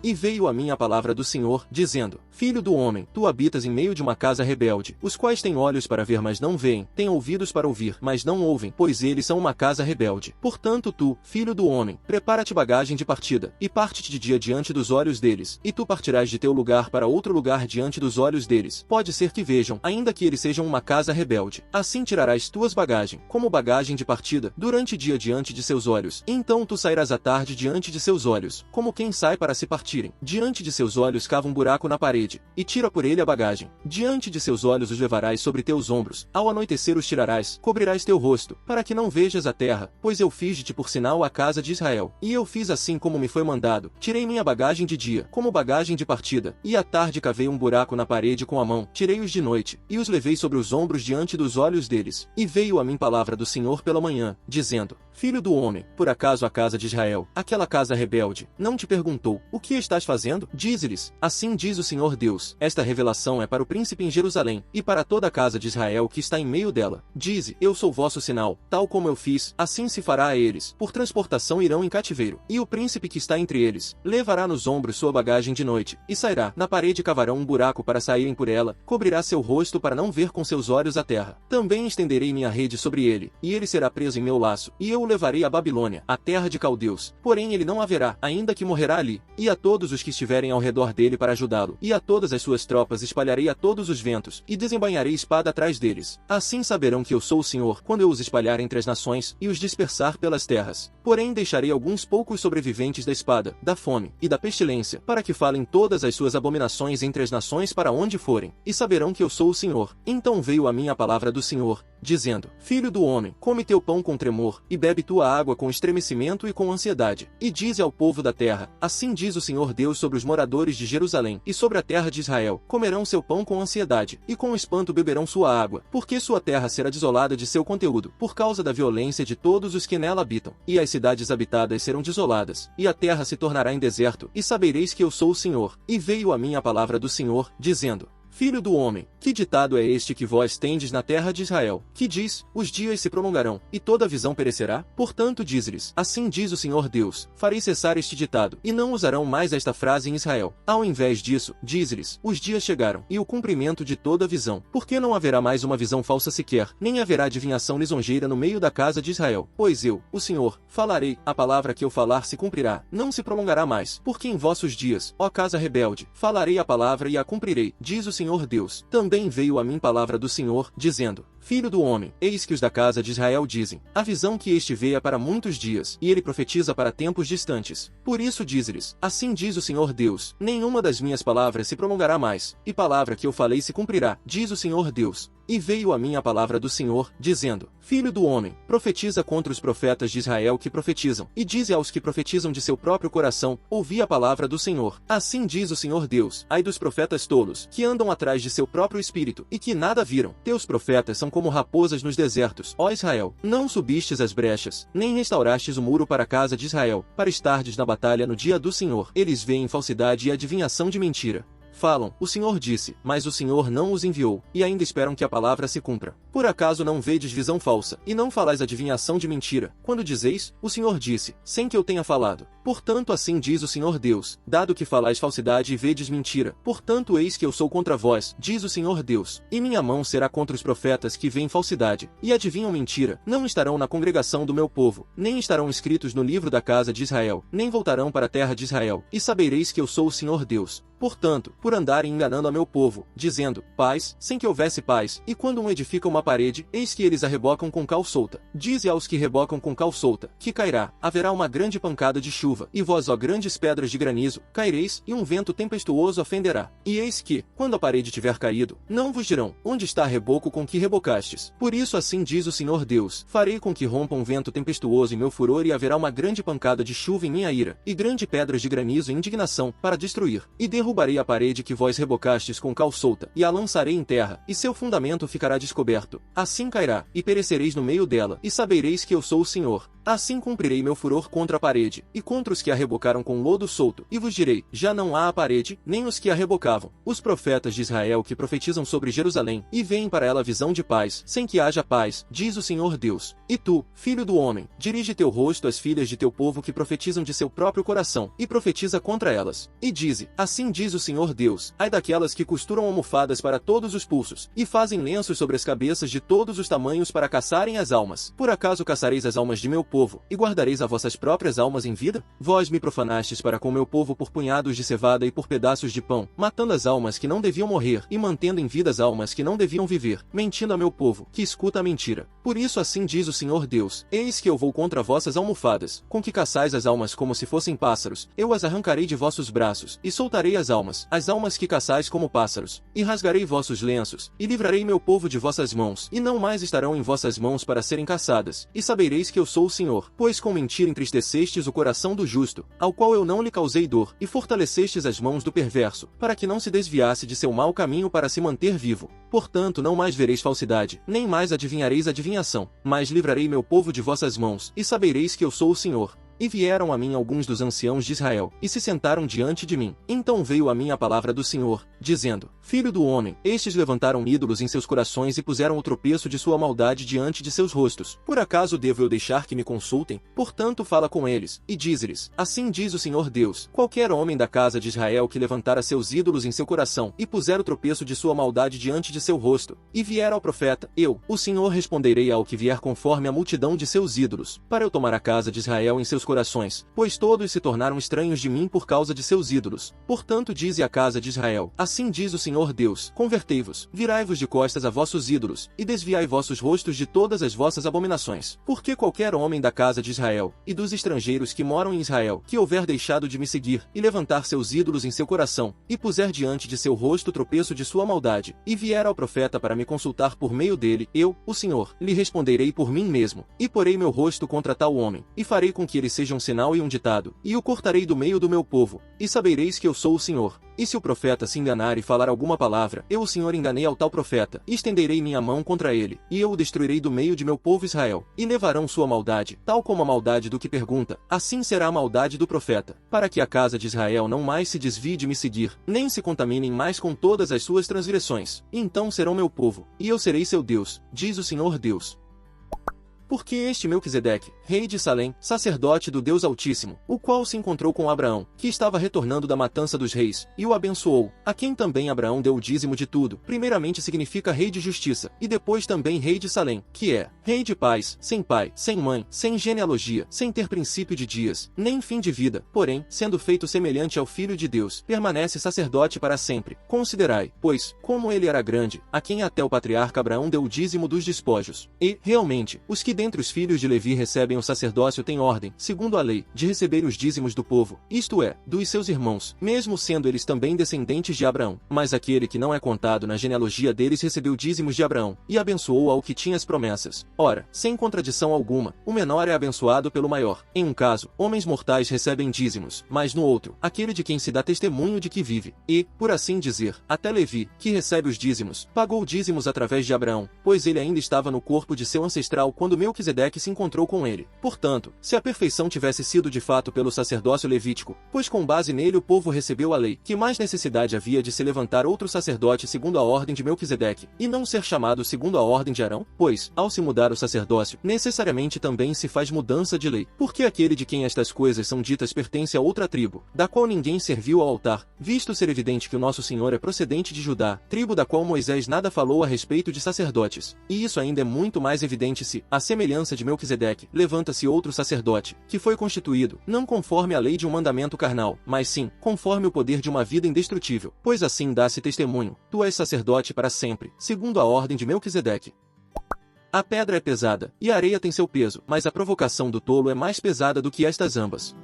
E veio a mim a palavra do Senhor, dizendo: Filho do homem, tu habitas em meio de uma casa rebelde, os quais têm olhos para ver, mas não veem, têm ouvidos para ouvir, mas não ouvem, pois eles são uma casa rebelde. Portanto tu, filho do homem, prepara-te bagagem de partida, e parte-te de dia diante dos olhos deles, e tu partirás de teu lugar para outro lugar diante dos olhos deles. Pode ser que vejam, ainda que eles sejam uma casa rebelde. Assim tirarás tuas bagagem, como bagagem de partida, durante dia diante de seus olhos. Então tu sairás à tarde diante de seus olhos, como quem sai para se partirem. Diante de seus olhos cava um buraco na parede, e tira por ele a bagagem. Diante de seus olhos os levarás sobre teus ombros. Ao anoitecer os tirarás, cobrirás teu rosto, para que não vejas a terra, pois eu fiz de ti por sinal a casa de Israel. E eu fiz assim como me foi mandado. Tirei minha bagagem de dia, como bagagem de partida, e à tarde cavei um buraco na parede com a mão, tirei-os de noite, e os levei sobre os ombros diante dos olhos deles. E veio a mim palavra do Senhor pela manhã, dizendo: Filho do homem, por acaso a casa de Israel, aquela casa rebelde, não te perguntou: o que estás fazendo? Dize-lhes: assim diz o Senhor Deus, esta revelação é para o príncipe em Jerusalém, e para toda a casa de Israel que está em meio dela. Dize: eu sou vosso sinal, tal como eu fiz, assim se fará a eles, por transportação irão em cativeiro. E o príncipe que está entre eles, levará nos ombros sua bagagem de noite, e sairá, na parede cavarão um buraco para saírem por ela, cobrirá seu rosto para não ver com seus olhos a terra. Também estenderei minha rede sobre ele, e ele será preso em meu laço, e eu o levarei à Babilônia, a terra de caldeus, porém ele não haverá, ainda que morrerá ali, e a todos os que estiverem ao redor dele para ajudá-lo, e a todas as suas tropas espalharei a todos os ventos, e desembainharei espada atrás deles. Assim saberão que eu sou o Senhor, quando eu os espalhar entre as nações, e os dispersar pelas terras. Porém deixarei alguns poucos sobreviventes da espada, da fome, e da pestilência, para que falem todas as suas abominações entre as nações para onde forem, e saberão que eu sou o Senhor. Então veio a mim a palavra do Senhor, dizendo: Filho do homem, come teu pão com tremor, e bebe tua água com estremecimento e com ansiedade. E dize ao povo da terra: assim diz o Senhor Deus sobre os moradores de Jerusalém, e sobre a terra de Israel: comerão seu pão com ansiedade, e com espanto beberão sua água, porque sua terra será desolada de seu conteúdo, por causa da violência de todos os que nela habitam. E as cidades habitadas serão desoladas, e a terra se tornará em deserto, e sabereis que eu sou o Senhor. E veio a mim a palavra do Senhor, dizendo: Filho do homem, que ditado é este que vós tendes na terra de Israel, que diz: os dias se prolongarão, e toda a visão perecerá? Portanto dize-lhes: assim diz o Senhor Deus, farei cessar este ditado, e não usarão mais esta frase em Israel. Ao invés disso, dize-lhes: os dias chegaram, e o cumprimento de toda a visão, porque não haverá mais uma visão falsa sequer, nem haverá adivinhação lisonjeira no meio da casa de Israel. Pois eu, o Senhor, falarei, a palavra que eu falar se cumprirá, não se prolongará mais, porque em vossos dias, ó casa rebelde, falarei a palavra e a cumprirei, diz o Senhor Deus. Também veio a mim palavra do Senhor, dizendo: Filho do homem, eis que os da casa de Israel dizem: a visão que este vê é para muitos dias, e ele profetiza para tempos distantes. Por isso dize-lhes: assim diz o Senhor Deus, nenhuma das minhas palavras se prolongará mais, e palavra que eu falei se cumprirá, diz o Senhor Deus. E veio a mim a palavra do Senhor, dizendo: Filho do homem, profetiza contra os profetas de Israel que profetizam, e dize aos que profetizam de seu próprio coração: ouvi a palavra do Senhor. Assim diz o Senhor Deus: ai dos profetas tolos, que andam atrás de seu próprio espírito, e que nada viram. Teus profetas são como raposas nos desertos, ó Israel. Não subistes as brechas, nem restaurastes o muro para a casa de Israel, para estardes na batalha no dia do Senhor. Eles veem falsidade e adivinhação de mentira. Falam: o Senhor disse, mas o Senhor não os enviou, e ainda esperam que a palavra se cumpra. Por acaso não vedes visão falsa, e não falais adivinhação de mentira, quando dizeis: o Senhor disse, sem que eu tenha falado? Portanto assim diz o Senhor Deus, dado que falais falsidade e vedes mentira, portanto eis que eu sou contra vós, diz o Senhor Deus, e minha mão será contra os profetas que veem falsidade, e adivinham mentira, não estarão na congregação do meu povo, nem estarão escritos no livro da casa de Israel, nem voltarão para a terra de Israel, e sabereis que eu sou o Senhor Deus. Portanto, por andarem enganando a meu povo, dizendo: paz, sem que houvesse paz, e quando um edifica uma parede, eis que eles a rebocam com cal solta. Dize aos que rebocam com cal solta, que cairá, haverá uma grande pancada de chuva, e vós, ó grandes pedras de granizo, caireis, e um vento tempestuoso a fenderá. E eis que, quando a parede tiver caído, não vos dirão: onde está reboco com que rebocastes? Por isso assim diz o Senhor Deus: farei com que rompa um vento tempestuoso em meu furor, e haverá uma grande pancada de chuva em minha ira, e grande pedras de granizo em indignação, para destruir. E derrubarei a parede que vós rebocastes com cal solta, e a lançarei em terra, e seu fundamento ficará descoberto. Assim cairá, e perecereis no meio dela, e sabereis que eu sou o Senhor. Assim cumprirei meu furor contra a parede, e contra os que a rebocaram com lodo solto, e vos direi, já não há a parede, nem os que a rebocavam. Os profetas de Israel que profetizam sobre Jerusalém, e veem para ela visão de paz, sem que haja paz, diz o Senhor Deus. E tu, filho do homem, dirige teu rosto às filhas de teu povo que profetizam de seu próprio coração, e profetiza contra elas. E dize, assim diz o Senhor Deus, ai daquelas que costuram almofadas para todos os pulsos, e fazem lenços sobre as cabeças de todos os tamanhos para caçarem as almas. Por acaso caçareis as almas de meu povo, e guardareis a vossas próprias almas em vida? Vós me profanastes para com meu povo por punhados de cevada e por pedaços de pão, matando as almas que não deviam morrer, e mantendo em vida as almas que não deviam viver, mentindo a meu povo, que escuta a mentira. Por isso assim diz o Senhor Deus, eis que eu vou contra vossas almofadas, com que caçais as almas como se fossem pássaros, eu as arrancarei de vossos braços, e soltarei as almas que caçais como pássaros, e rasgarei vossos lenços, e livrarei meu povo de vossas mãos, e não mais estarão em vossas mãos para serem caçadas, e sabereis que eu sou o Senhor, pois com mentira entristecestes o coração do justo, ao qual eu não lhe causei dor, e fortalecestes as mãos do perverso, para que não se desviasse de seu mau caminho para se manter vivo. Portanto não mais vereis falsidade, nem mais adivinhareis adivinhação, mas livrarei meu povo de vossas mãos, e sabereis que eu sou o Senhor. E vieram a mim alguns dos anciãos de Israel, e se sentaram diante de mim. Então veio a mim a palavra do Senhor, dizendo, Filho do homem, estes levantaram ídolos em seus corações e puseram o tropeço de sua maldade diante de seus rostos. Por acaso devo eu deixar que me consultem? Portanto fala com eles, e dize-lhes, assim diz o Senhor Deus, qualquer homem da casa de Israel que levantara seus ídolos em seu coração, e puser o tropeço de sua maldade diante de seu rosto, e vier ao profeta, eu, o Senhor responderei ao que vier conforme a multidão de seus ídolos, para eu tomar a casa de Israel em seus corações, pois todos se tornaram estranhos de mim por causa de seus ídolos. Portanto dize a casa de Israel, assim diz o Senhor Deus, convertei-vos, virai-vos de costas a vossos ídolos, e desviai vossos rostos de todas as vossas abominações. Porque qualquer homem da casa de Israel, e dos estrangeiros que moram em Israel, que houver deixado de me seguir, e levantar seus ídolos em seu coração, e puser diante de seu rosto o tropeço de sua maldade, e vier ao profeta para me consultar por meio dele, eu, o Senhor, lhe responderei por mim mesmo, e porei meu rosto contra tal homem, e farei com que ele seja um sinal e um ditado, e o cortarei do meio do meu povo, e sabereis que eu sou o Senhor. E se o profeta se enganar e falar alguma palavra, eu o Senhor enganei ao tal profeta, e estenderei minha mão contra ele, e eu o destruirei do meio de meu povo Israel, e levarão sua maldade, tal como a maldade do que pergunta, assim será a maldade do profeta, para que a casa de Israel não mais se desvie de me seguir, nem se contaminem mais com todas as suas transgressões. Então serão meu povo, e eu serei seu Deus, diz o Senhor Deus. Porque este Melquisedeque, rei de Salém, sacerdote do Deus Altíssimo, o qual se encontrou com Abraão, que estava retornando da matança dos reis, e o abençoou, a quem também Abraão deu o dízimo de tudo, primeiramente significa rei de justiça, e depois também rei de Salém, que é rei de paz, sem pai, sem mãe, sem genealogia, sem ter princípio de dias, nem fim de vida, porém, sendo feito semelhante ao Filho de Deus, permanece sacerdote para sempre. Considerai, pois, como ele era grande, a quem até o patriarca Abraão deu o dízimo dos despojos. E, realmente, os que dentre os filhos de Levi recebem o sacerdócio têm ordem, segundo a lei, de receber os dízimos do povo, isto é, dos seus irmãos, mesmo sendo eles também descendentes de Abraão. Mas aquele que não é contado na genealogia deles recebeu dízimos de Abraão, e abençoou ao que tinha as promessas. Ora, sem contradição alguma, o menor é abençoado pelo maior. Em um caso, homens mortais recebem dízimos, mas no outro, aquele de quem se dá testemunho de que vive. E, por assim dizer, até Levi, que recebe os dízimos, pagou dízimos através de Abraão, pois ele ainda estava no corpo de seu ancestral quando Melquisedeque se encontrou com ele. Portanto, se a perfeição tivesse sido de fato pelo sacerdócio levítico, pois com base nele o povo recebeu a lei, que mais necessidade havia de se levantar outro sacerdote segundo a ordem de Melquisedeque, e não ser chamado segundo a ordem de Arão? Pois, ao se mudar o sacerdócio, necessariamente também se faz mudança de lei, porque aquele de quem estas coisas são ditas pertence a outra tribo, da qual ninguém serviu ao altar, visto ser evidente que o nosso Senhor é procedente de Judá, tribo da qual Moisés nada falou a respeito de sacerdotes. E isso ainda é muito mais evidente se, à semelhança de Melquisedeque, levanta-se outro sacerdote, que foi constituído, não conforme a lei de um mandamento carnal, mas sim, conforme o poder de uma vida indestrutível, pois assim dá-se testemunho, tu és sacerdote para sempre, segundo a ordem de Melquisedeque. A pedra é pesada, e a areia tem seu peso, mas a provocação do tolo é mais pesada do que estas ambas.